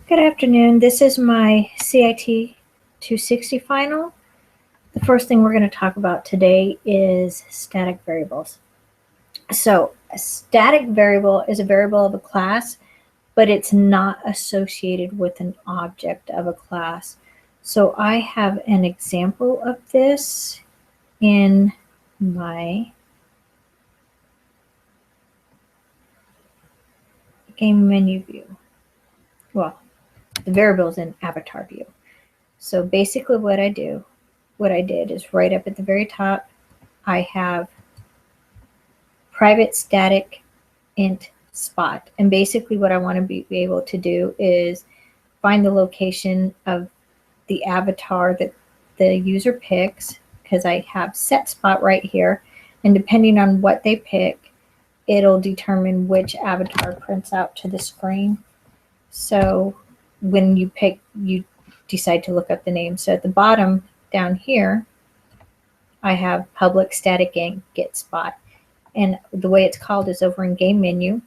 Good afternoon. This is my CIT 260 final. The first thing we're going to talk about today is static variables. So a static variable is a variable of a class, but it's not associated with an object of a class. So I have an example of this in my game menu view. Well, the variable is in avatar view. So basically what I did is right up at the very top, I have private static int spot. And basically what I want to be able to do is find the location of the avatar that the user picks, because I have set spot right here. And depending on what they pick, it'll determine which avatar prints out to the screen. So when you pick, you decide to look up the name. So at the bottom down here, I have public static int get spot. And the way it's called is over in game menu.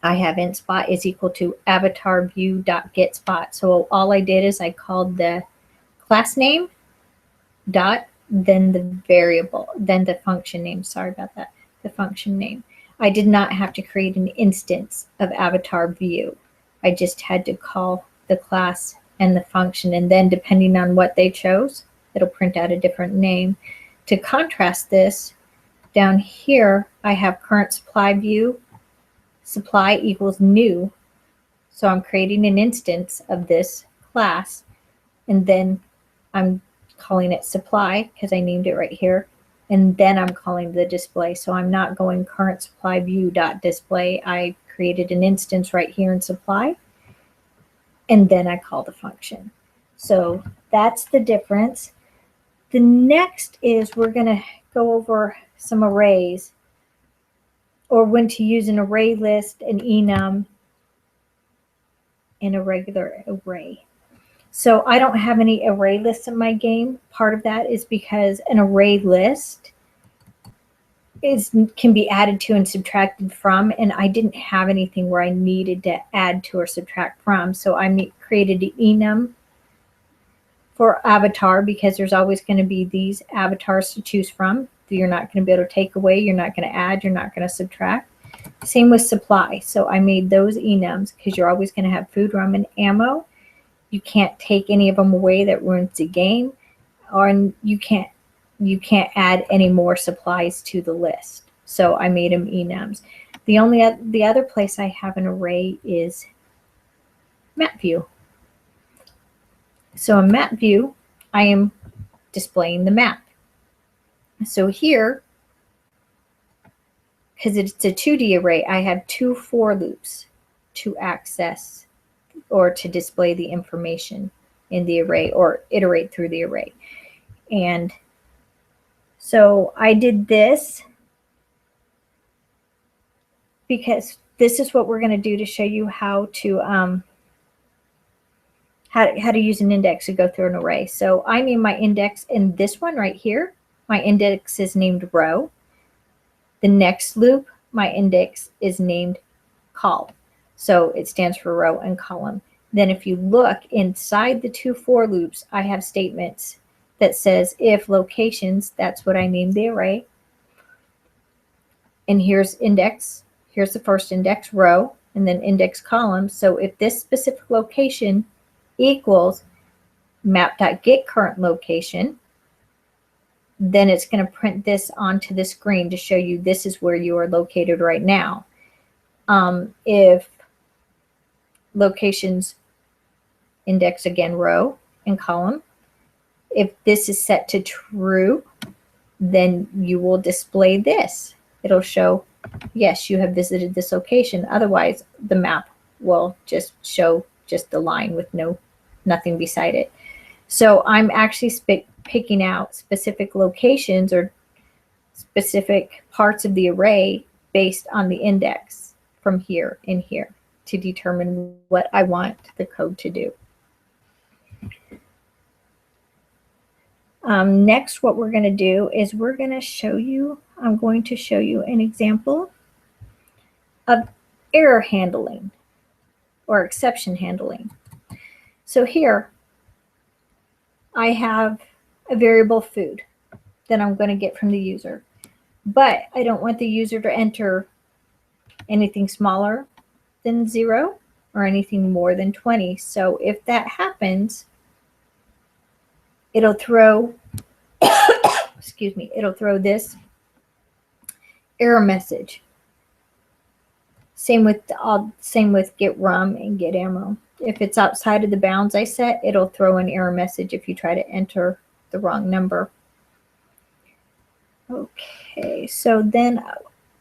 I have int spot is equal to avatar view dot get spot. So all I did is I called the class name dot, then the variable, then the function name. Sorry about that. The function name. I did not have to create an instance of avatar view. I just had to call the class and the function, and then depending on what they chose, it'll print out a different name. To contrast this, down here I have current supply view, supply equals new. So I'm creating an instance of this class, and then I'm calling it supply because I named it right here, and then I'm calling the display. So I'm not going current supply view dot display. I created an instance right here in supply, and then I call the function. So that's the difference. The next is we're going to go over some arrays, or when to use an array list, an enum, and a regular array. So I don't have any array lists in my game. Part of that is because an array list can be added to and subtracted from, and I didn't have anything where I needed to add to or subtract from. So I created an enum for avatar, because there's always going to be these avatars to choose from. You're not going to be able to take away, you're not going to add, you're not going to subtract. Same with supply. So I made those enums because you're always going to have food, rum, and ammo. You can't take any of them away, that ruins the game, or you can't add any more supplies to the list. So I made them enums. The other place I have an array is map view. So in map view, I am displaying the map. So here, because it's a 2D array, I have 2 for loops to access or to display the information in the array or iterate through the array. And so I did this because this is what we're going to do to show you how to use an index to go through an array. So I name my index in this one right here. My index is named row. The next loop, my index is named col. So it stands for row and column. Then if you look inside the 2 for loops, I have statements that says if locations, that's what I named the array. And here's index, here's the first index row, and then index column. So if this specific location equals map.getCurrentLocation, then it's going to print this onto the screen to show you this is where you are located right now. If locations index again row and column, if this is set to true, then you will display this. It'll show, yes, you have visited this location. Otherwise, the map will just show just the line with nothing beside it. So I'm actually picking out specific locations or specific parts of the array based on the index from here and here to determine what I want the code to do. Next, what we're going to do is I'm going to show you an example of error handling. or exception handling. So here I have a variable food that I'm going to get from the user, but I don't want the user to enter anything smaller than 0 or anything more than 20. So if that happens, it'll throw, excuse me, it'll throw this error message. Same with get rum and get ammo. If it's outside of the bounds I set, it'll throw an error message if you try to enter the wrong number. Okay, so then,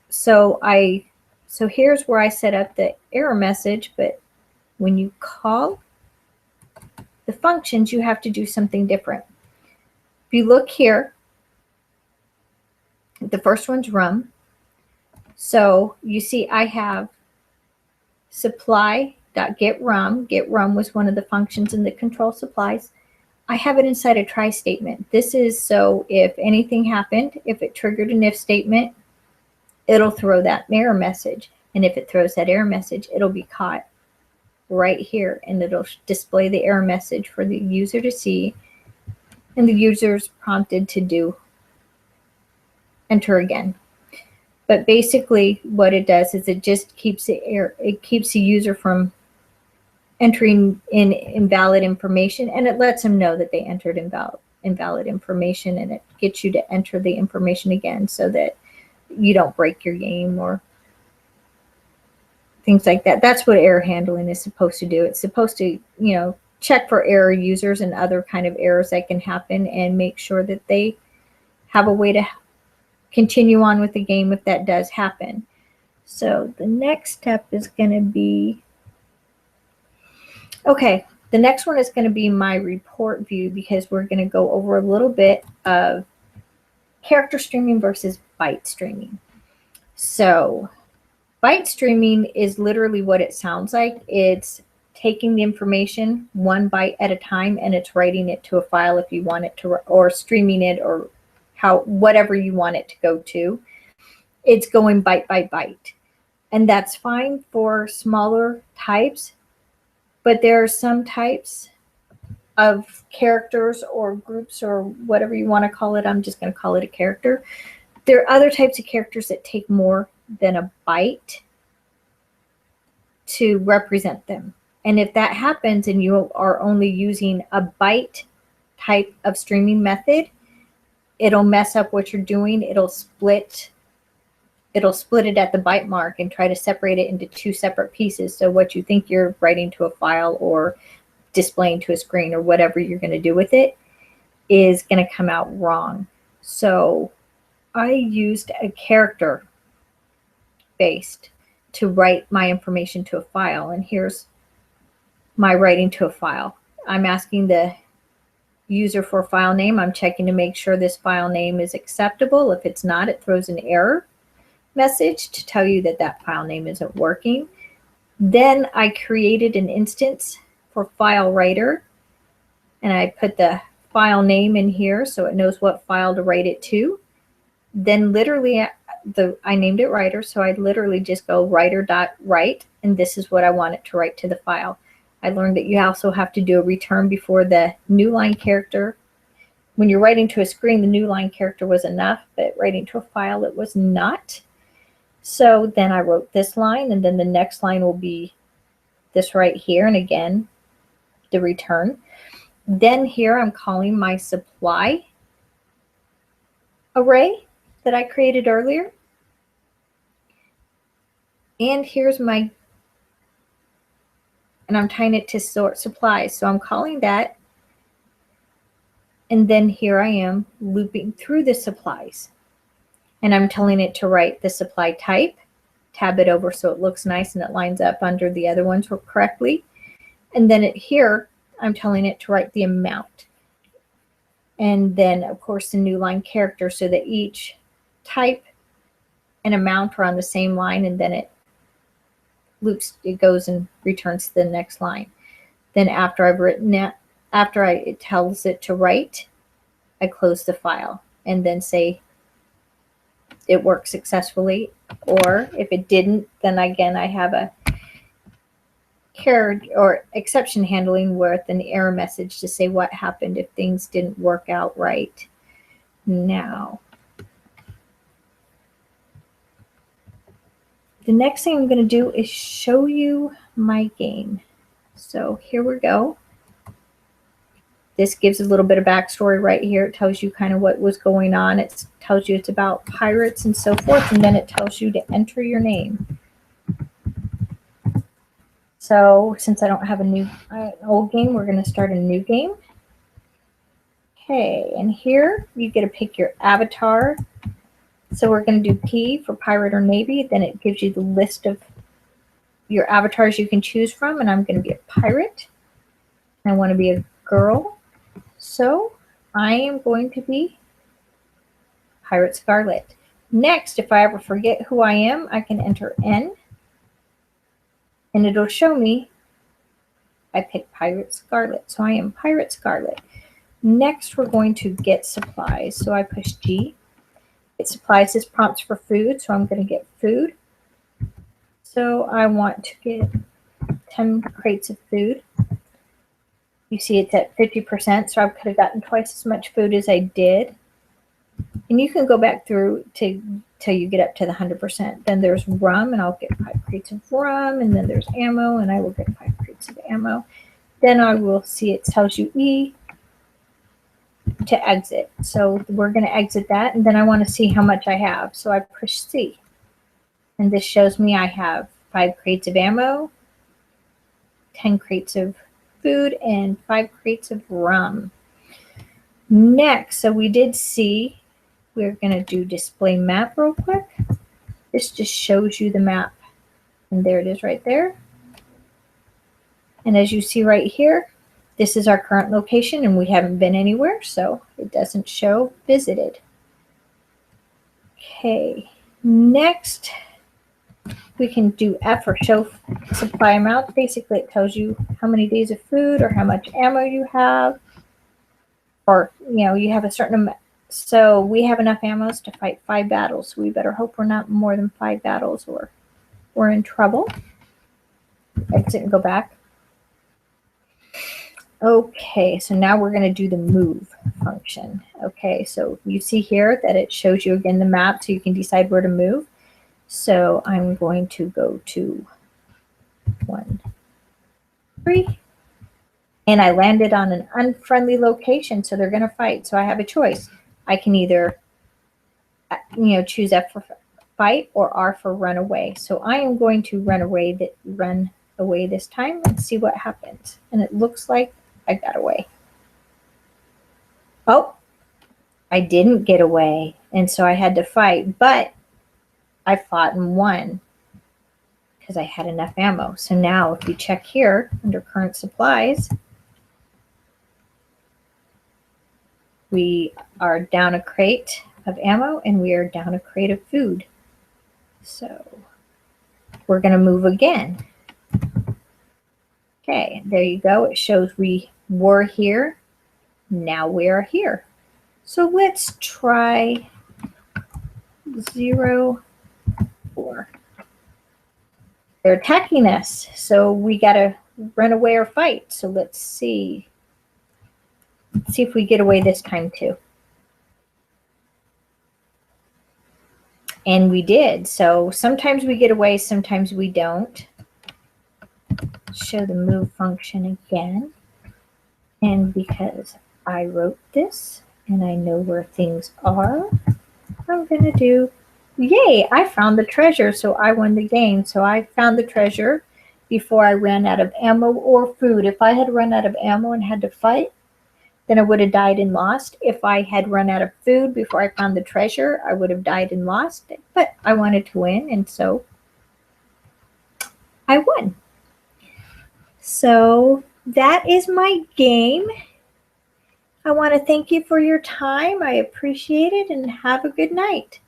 so here's where I set up the error message, but when you call the functions, you have to do something different. If you look here, the first one's rum. So you see I have supply.getRum. GetRum was one of the functions in the control supplies. I have it inside a try statement. This is so if anything happened, if it triggered an if statement, it'll throw that error message. And if it throws that error message, it'll be caught right here, and it'll display the error message for the user to see, and the user's prompted to enter again. But basically what it does is it just keeps the user from entering in invalid information, and it lets them know that they entered invalid information, and it gets you to enter the information again so that you don't break your game or things like that. That's what error handling is supposed to do. It's supposed to, check for error users and other kind of errors that can happen and make sure that they have a way to continue on with the game if that does happen. So the next step is going to be, okay, the next one is going to be my report view, because we're going to go over a little bit of character streaming versus byte streaming. So byte streaming is literally what it sounds like. It's taking the information 1 byte at a time, and it's writing it to a file if you want it to, or streaming it, or whatever you want it to go to. It's going byte by byte, and that's fine for smaller types, but there are some types of characters or groups or whatever you want to call it. I'm just going to call it a character. There are other types of characters that take more than a byte to represent them. And if that happens and you are only using a byte type of streaming method, it'll mess up what you're doing. It'll split it at the byte mark and try to separate it into 2 separate pieces. So what you think you're writing to a file or displaying to a screen or whatever you're going to do with it is going to come out wrong. So I used a character based to write my information to a file, and here's my writing to a file. I'm asking the user for a file name. I'm checking to make sure this file name is acceptable. If it's not, it throws an error message to tell you that that file name isn't working. Then I created an instance for file writer, and I put the file name in here so it knows what file to write it to. Then literally I named it writer, so I literally just go writer.write, and this is what I want it to write to the file. I learned that you also have to do a return before the new line character. When you're writing to a screen, the new line character was enough, but writing to a file, it was not. So then I wrote this line, and then the next line will be this right here, and again, the return. Then here I'm calling my supply array that I created earlier. And here's my, and I'm tying it to sort supplies. So I'm calling that. And then here I am looping through the supplies. And I'm telling it to write the supply type, tab it over so it looks nice and it lines up under the other ones correctly. And then here, I'm telling it to write the amount. And then, of course, the new line character so that each type and amount are on the same line, and then it loops, it goes and returns to the next line. Then after I've written that, it tells it to write, I close the file and then say it worked successfully. Or if it didn't, then again I have a care or exception handling with an error message to say what happened if things didn't work out right. Now, the next thing I'm going to do is show you my game. So here we go. This gives a little bit of backstory right here. It tells you kind of what was going on. It tells you it's about pirates and so forth, and then it tells you to enter your name. So since I don't have an old game, we're going to start a new game. Okay, and here you get to pick your avatar. So we're going to do P for pirate or navy. Then it gives you the list of your avatars you can choose from, and I'm going to be a pirate. I want to be a girl. So I am going to be Pirate Scarlet. Next, if I ever forget who I am, I can enter N, and it'll show me I picked Pirate Scarlet. So I am Pirate Scarlet. Next, we're going to get supplies. So I push G. Get supplies is prompts for food, so I'm going to get food. So I want to get 10 crates of food. You see it's at 50%, so I could have gotten twice as much food as I did. And you can go back through till you get up to the 100%. Then there's rum, and I'll get 5 crates of rum. And then there's ammo, and I will get 5 crates of ammo. Then I will see it tells you E to exit. So we're going to exit that, and then I want to see how much I have. So I push C. And this shows me I have 5 crates of ammo, 10 crates of food, and 5 crates of rum. Next, so we did see, we're going to do display map real quick. This just shows you the map. And there it is right there. And as you see right here, this is our current location, and we haven't been anywhere, so it doesn't show visited. Okay, next we can do F or show supply amount. Basically, it tells you how many days of food or how much ammo you have, or you have a certain amount. So we have enough ammo to fight 5 battles. We better hope we're not more than 5 battles, or we're in trouble. Exit and go back. Okay, so now we're going to do the move function. Okay, so you see here that it shows you again the map, so you can decide where to move. So I'm going to go to 1, 3, and I landed on an unfriendly location, so they're going to fight. So I have a choice. I can either choose F for fight or R for run away. So I am going to run away this time and see what happens. And it looks like I got away. Oh, I didn't get away, and so I had to fight, but I fought and won because I had enough ammo. So now if you check here under current supplies, we are down a crate of ammo and we are down a crate of food. So we're going to move again. Okay, there you go. It shows we were here. Now we are here. So let's try 0, 4. They're attacking us, so we got to run away or fight. So let's see. Let's see if we get away this time too. And we did. So sometimes we get away, sometimes we don't. Show the move function again. And because I wrote this and I know where things are, I'm going to do, yay, I found the treasure, so I won the game. So I found the treasure before I ran out of ammo or food. If I had run out of ammo and had to fight, then I would have died and lost. If I had run out of food before I found the treasure, I would have died and lost. But I wanted to win, and so I won. So that is my game. I want to thank you for your time. I appreciate it, and have a good night.